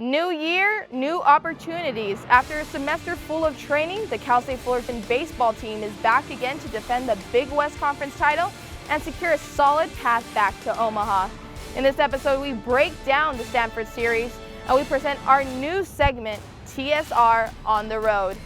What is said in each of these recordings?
New year, new opportunities. After a semester full of training, the Cal State Fullerton baseball team is back again to defend the Big West Conference title and secure a solid path back to Omaha. In this episode, we break down the Stanford series and we present our new segment, TSR On the Road.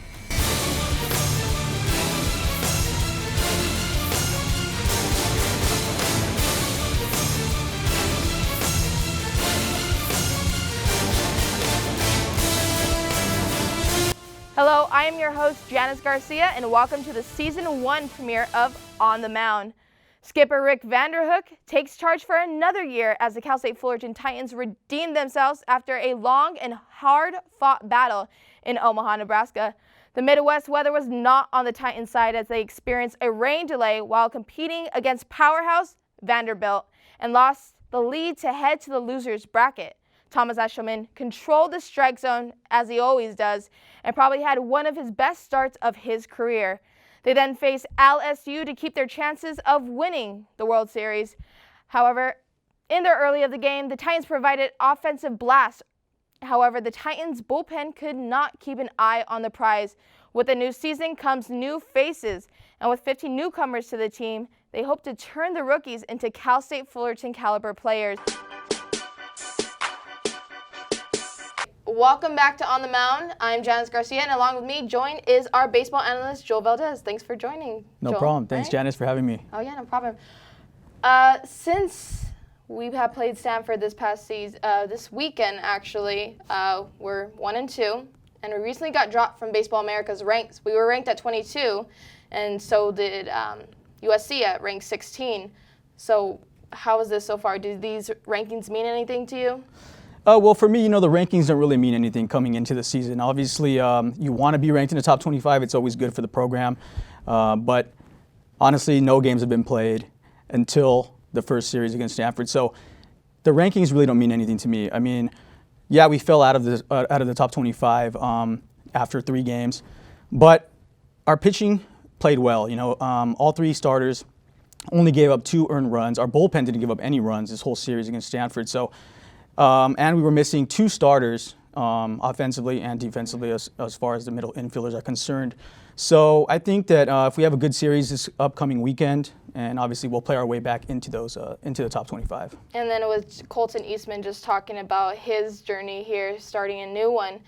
Hello, I am your host, Janice Garcia, and welcome to the Season 1 premiere of On the Mound. Skipper Rick Vanderhook takes charge for another year as the Cal State Fullerton Titans redeem themselves after a long and hard-fought battle in Omaha, Nebraska. The Midwest weather was not on the Titans' side as they experienced a rain delay while competing against powerhouse Vanderbilt and lost the lead to head to the losers bracket. Thomas Eshelman controlled the strike zone, as he always does, and probably had one of his best starts of his career. They then faced LSU to keep their chances of winning the World Series. However, in the early of the game, the Titans provided offensive blasts. However, the Titans' bullpen could not keep an eye on the prize. With the new season comes new faces, and with 15 newcomers to the team, they hope to turn the rookies into Cal State Fullerton caliber players. Welcome back to On the Mound. I'm Janice Garcia, and along with me, joined is our baseball analyst, Joel Valdez. Thanks for joining, No Joel. problem. Thanks, Janice, for having me. Oh, yeah, no problem. Since we have played Stanford this past season, this weekend, actually, we're 1-2, and we recently got dropped from Baseball America's ranks. We were ranked at 22, and so did USC at rank 16. So how is this so far? Do these rankings mean anything to you? Well, for me, the rankings don't really mean anything coming into the season. Obviously, you want to be ranked in the top 25. It's always good for the program. But honestly, no games have been played until the first series against Stanford. So the rankings really don't mean anything to me. I mean, yeah, we fell out of the top 25 after 3 games. But our pitching played well. All 3 starters only gave up 2 earned runs. Our bullpen didn't give up any runs this whole series against Stanford. So. And we were missing 2 starters offensively and defensively as far as the middle infielders are concerned. So I think that if we have a good series this upcoming weekend, and obviously we'll play our way back into the top 25. And then it was Colton Eastman just talking about his journey here, starting a new one.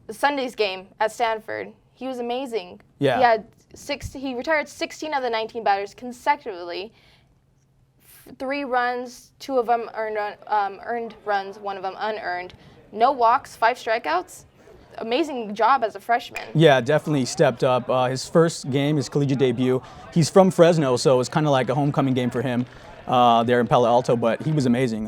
The Sunday's game at Stanford, he was amazing. Yeah. He retired 16 of the 19 batters consecutively. 3 runs, 2 of them earned runs, 1 of them unearned. No walks, 5 strikeouts. Amazing job as a freshman. Yeah, definitely stepped up. His first game, his collegiate debut. He's from Fresno, so it's kind of like a homecoming game for him there in Palo Alto. But he was amazing.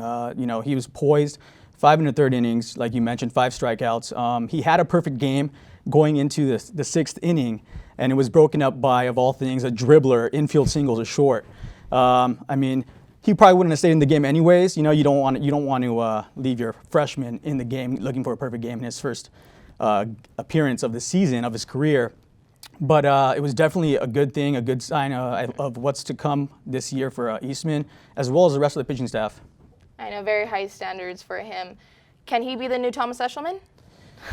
He was poised. 5 1/3 innings, like you mentioned, 5 strikeouts. He had a perfect game going into the 6th inning, and it was broken up by, of all things, a dribbler, infield singles, a short. He probably wouldn't have stayed in the game anyways. You don't want to leave your freshman in the game looking for a perfect game in his first appearance of the season of his career. But it was definitely a good thing, a good sign of what's to come this year for Eastman, as well as the rest of the pitching staff. I know, very high standards for him. Can he be the new Thomas Eshelman?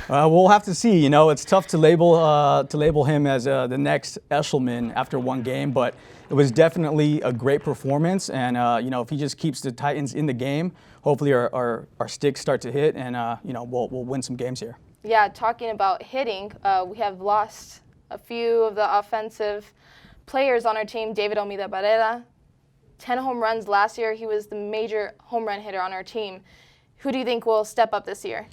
We'll have to see. It's tough to label him as the next Eshelman after 1 game, but it was definitely a great performance. And if he just keeps the Titans in the game, hopefully our sticks start to hit, and we'll win some games here. Yeah, talking about hitting, we have lost a few of the offensive players on our team. David Olmeda Barrera, 10 home runs last year. He was the major home run hitter on our team. Who do you think will step up this year?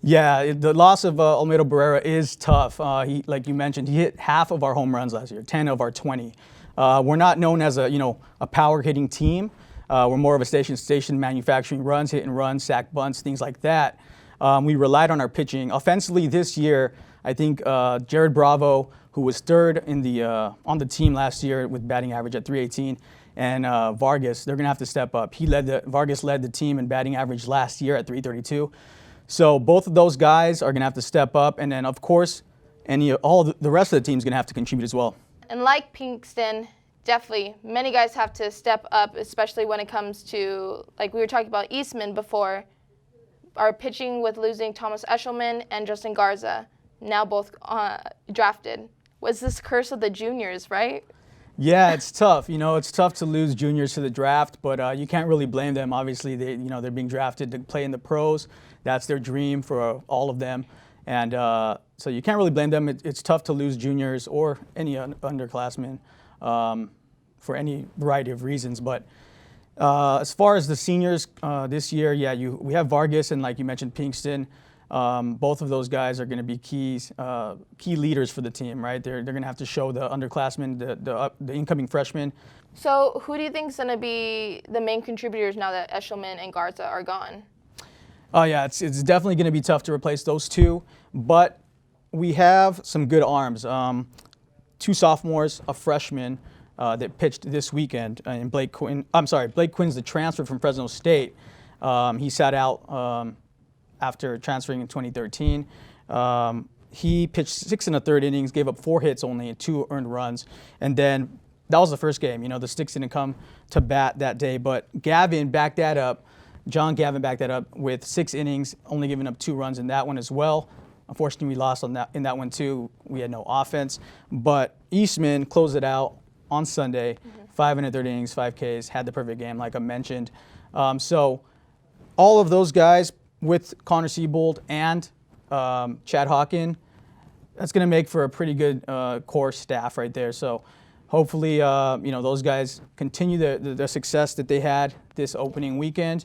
Yeah, the loss of Olmedo Barrera is tough. He, like you mentioned, he hit half of our home runs last year, 10 of our 20. We're not known as a power hitting team. We're more of a station manufacturing runs, hit and runs, sack bunts, things like that. We relied on our pitching. Offensively this year, I think Jared Bravo, who was 3rd on the team last year with batting average at .318, and Vargas, they're going to have to step up. Vargas led the team in batting average last year at .332. So both of those guys are going to have to step up, and then of course, all the rest of the team is going to have to contribute as well. And like Pinkston, definitely, many guys have to step up, especially when it comes to, like we were talking about Eastman before. are pitching with losing Thomas Eshelman and Justin Garza, now both drafted. Was this curse of the juniors, right? Yeah, it's tough. It's tough to lose juniors to the draft, but you can't really blame them. Obviously, they're being drafted to play in the pros. That's their dream for all of them, and so you can't really blame them. It's tough to lose juniors or any underclassmen for any variety of reasons. But as far as the seniors this year, yeah, we have Vargas and, like you mentioned, Pinkston. Both of those guys are going to be key leaders for the team, right? They're going to have to show the underclassmen, the incoming freshmen. So who do you think is going to be the main contributors now that Eshelman and Garza are gone? Oh yeah, it's definitely going to be tough to replace those two, but we have some good arms. Two sophomores, a freshman that pitched this weekend, and Blake Quinn's the transfer from Fresno State. He sat out after transferring in 2013. He pitched 6 1/3 innings, gave up 4 hits only and 2 earned runs. And then that was the first game. The sticks didn't come to bat that day, but John Gavin backed that up with 6 innings, only giving up 2 runs in that one as well. Unfortunately, we lost in that one too. We had no offense, but Eastman closed it out on Sunday, 5 1/3 innings, 5 Ks, had the perfect game like I mentioned. So all of those guys, with Connor Siebold and Chad Hawken, that's going to make for a pretty good core staff right there. So hopefully, those guys continue the success that they had this opening weekend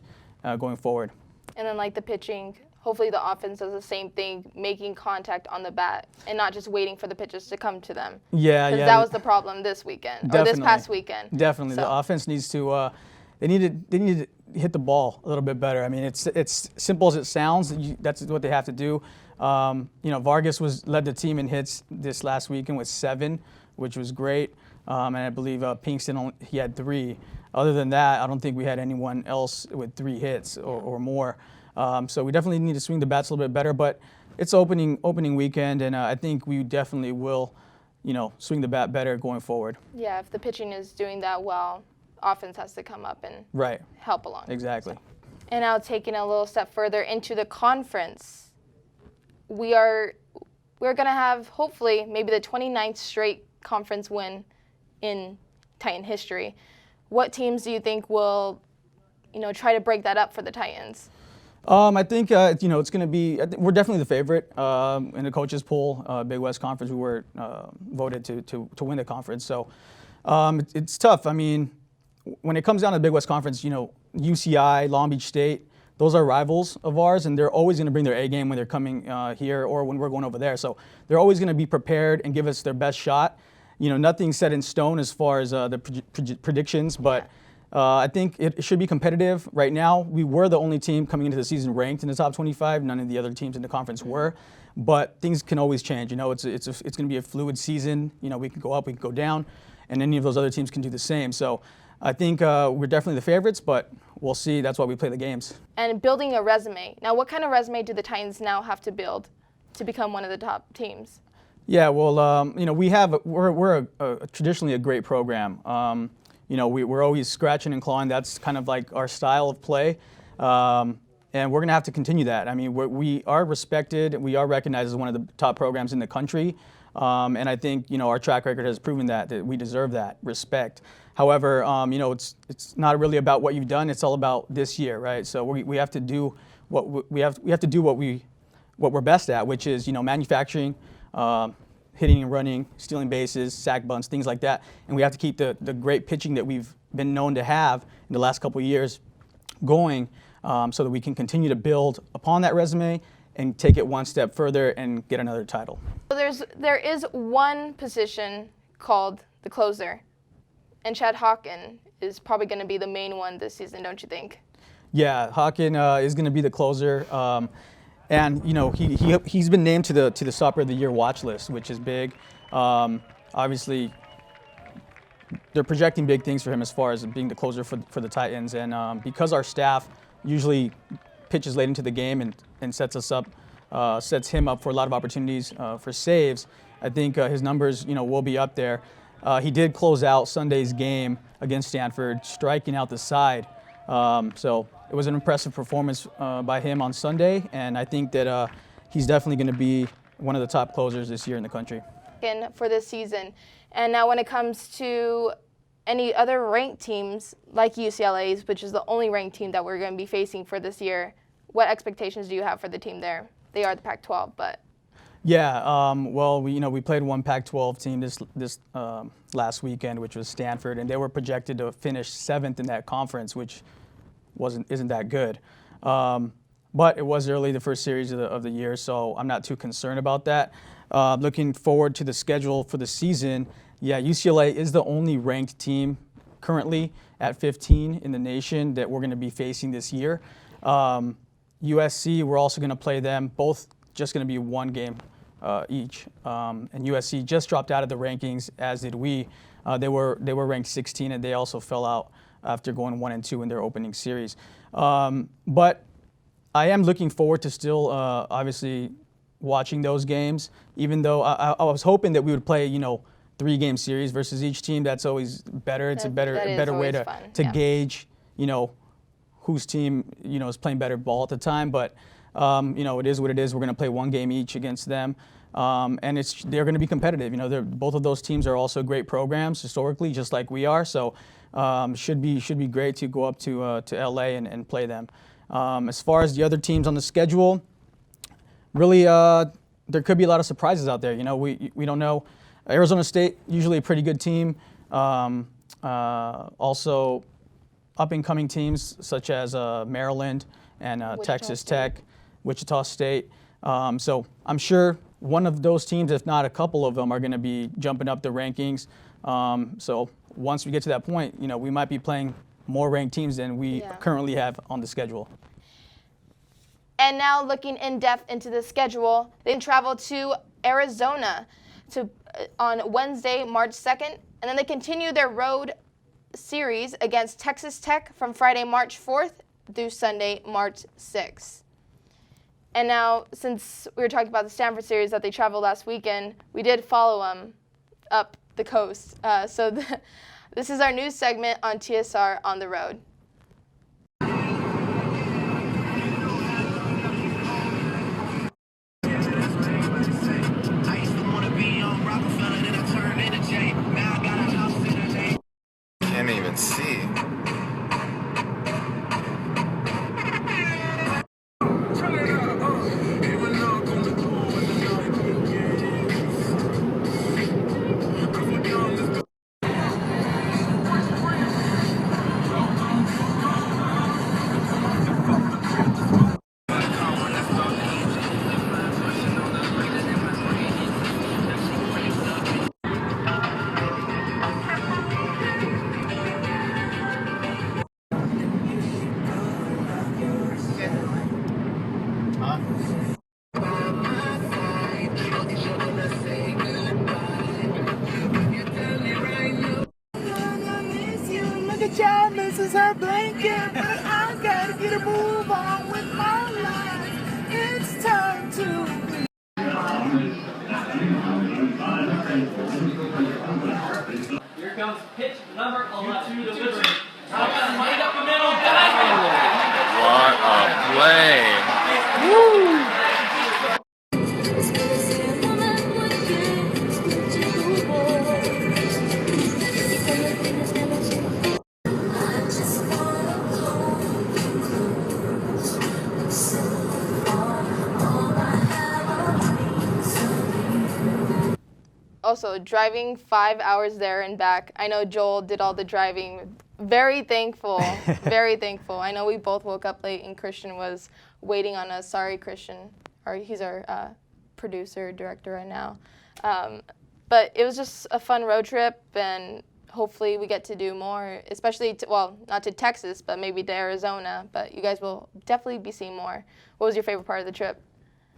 going forward. And then like the pitching, hopefully the offense does the same thing, making contact on the bat and not just waiting for the pitches to come to them. Yeah. Because that was the problem this weekend, or this past weekend. Definitely. So. The offense needs to they need to hit the ball a little bit better. I mean, it's simple as it sounds. That's what they have to do. Vargas led the team in hits this last weekend with 7, which was great. And I believe Pinkston, he had 3. Other than that, I don't think we had anyone else with 3 hits or more. So we definitely need to swing the bats a little bit better. But it's opening weekend, and I think we definitely will, swing the bat better going forward. Yeah, if the pitching is doing that well, offense has to come up and help along. Exactly. So. And now taking a little step further into the conference, we're going to have hopefully maybe the 29th straight conference win in Titan history. What teams do you think will, try to break that up for the Titans? I think it's going to be. We're definitely the favorite in the coaches poll. Big West Conference, we were voted to win the conference. So it's tough. I mean, when it comes down to the Big West Conference, UCI, Long Beach State, those are rivals of ours, and they're always going to bring their A game when they're coming here or when we're going over there. So they're always going to be prepared and give us their best shot. Nothing's set in stone as far as the predictions, but I think it should be competitive. Right now, we were the only team coming into the season ranked in the top 25. None of the other teams in the conference were, but things can always change. It's going to be a fluid season. We can go up, we can go down, and any of those other teams can do the same. So I think we're definitely the favorites, but we'll see. That's why we play the games. And building a resume. Now, what kind of resume do the Titans now have to build to become one of the top teams? Yeah, well, we're traditionally a great program. We're always scratching and clawing. That's kind of like our style of play, and we're going to have to continue that. I mean, we are respected. We are recognized as one of the top programs in the country, and I think our track record has proven that we deserve that respect. However, it's not really about what you've done. It's all about this year, right? So we have to do what we have to do what we're best at, which is manufacturing. Hitting and running, stealing bases, sack bunts, things like that. And we have to keep the great pitching that we've been known to have in the last couple of years going so that we can continue to build upon that resume and take it one step further and get another title. So there is one position called the closer, and Chad Hawken is probably going to be the main one this season, don't you think? Yeah, Hawken is going to be the closer. And he's been named to the Stopper of the Year watch list, which is big. Obviously, they're projecting big things for him as far as being the closer for the Titans. And because our staff usually pitches late into the game and sets him up for a lot of opportunities for saves, I think his numbers will be up there. He did close out Sunday's game against Stanford, striking out the side. So it was an impressive performance by him on Sunday, and I think that he's definitely going to be one of the top closers this year in the country. For this season. And now when it comes to any other ranked teams like UCLA's, which is the only ranked team that we're going to be facing for this year, what expectations do you have for the team there? They are the Pac-12, but. Yeah, well, we played one Pac-12 team this last weekend, which was Stanford, and they were projected to finish 7th in that conference, which isn't that good. But it was early, the first series of the year, so I'm not too concerned about that. Looking forward to the schedule for the season, yeah, UCLA is the only ranked team currently at 15 in the nation that we're going to be facing this year. USC, we're also going to play them, both just going to be one game each. And USC just dropped out of the rankings, as did we. They were ranked 16, and they also fell out after going 1-2 in their opening series. But I am looking forward to still, obviously, watching those games, even though I was hoping that we would play, 3-game series versus each team. That's always better. It's a better way to gauge, whose team, is playing better ball at the time. But, it is what it is. We're going to play one game each against them. And they're going to be competitive. Both of those teams are also great programs historically, just like we are. So should be great to go up to LA and play them. As far as the other teams on the schedule, really, there could be a lot of surprises out there. We don't know. Arizona State, usually a pretty good team. Also, up-and-coming teams such as Maryland and Texas Tech, Wichita State. So I'm sure one of those teams, if not a couple of them, are going to be jumping up the rankings. So once we get to that point, we might be playing more ranked teams than we currently have on the schedule. And now looking in depth into the schedule, they travel to Arizona on Wednesday, March 2nd, and then they continue their road series against Texas Tech from Friday, March 4th through Sunday, March 6th. And now, since we were talking about the Stanford series that they traveled last weekend, we did follow them up the coast. So this is our news segment on TSR On the Road. Can't even see. This is her blanket, but I gotta get a move on with my life. It's time to be. Here comes pitch number 11. Delivery. Right up the middle. Diamond. What a play. Woo! Also, driving 5 hours there and back. I know Joel did all the driving. Very thankful, very thankful. I know we both woke up late and Christian was waiting on us. Sorry, Christian. He's our producer, director right now. But it was just a fun road trip, and hopefully we get to do more, especially, not to Texas, but maybe to Arizona. But you guys will definitely be seeing more. What was your favorite part of the trip?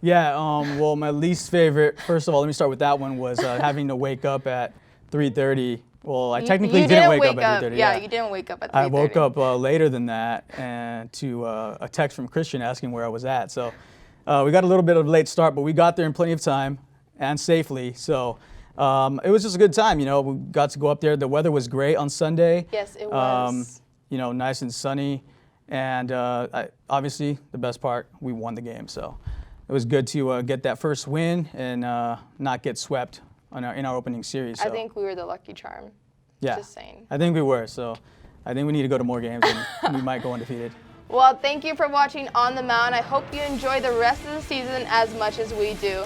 Yeah, well, my least favorite, first of all, let me start with that one, was having to wake up at 3:30. Well, I technically didn't wake up at 3:30. Yeah, you didn't wake up at 3:30. I woke up later than that, and to a text from Christian asking where I was at. So we got a little bit of a late start, but we got there in plenty of time and safely. So it was just a good time. We got to go up there. The weather was great on Sunday. Yes, it was. Nice and sunny. And obviously, the best part, we won the game. So it was good to get that first win and not get swept in our opening series. So. I think we were the lucky charm. Yeah, Just saying. I think we were. So I think we need to go to more games and we might go undefeated. Well, thank you for watching On the Mound. I hope you enjoy the rest of the season as much as we do.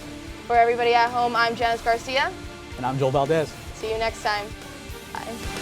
For everybody at home, I'm Janice Garcia. And I'm Joel Valdez. See you next time. Bye.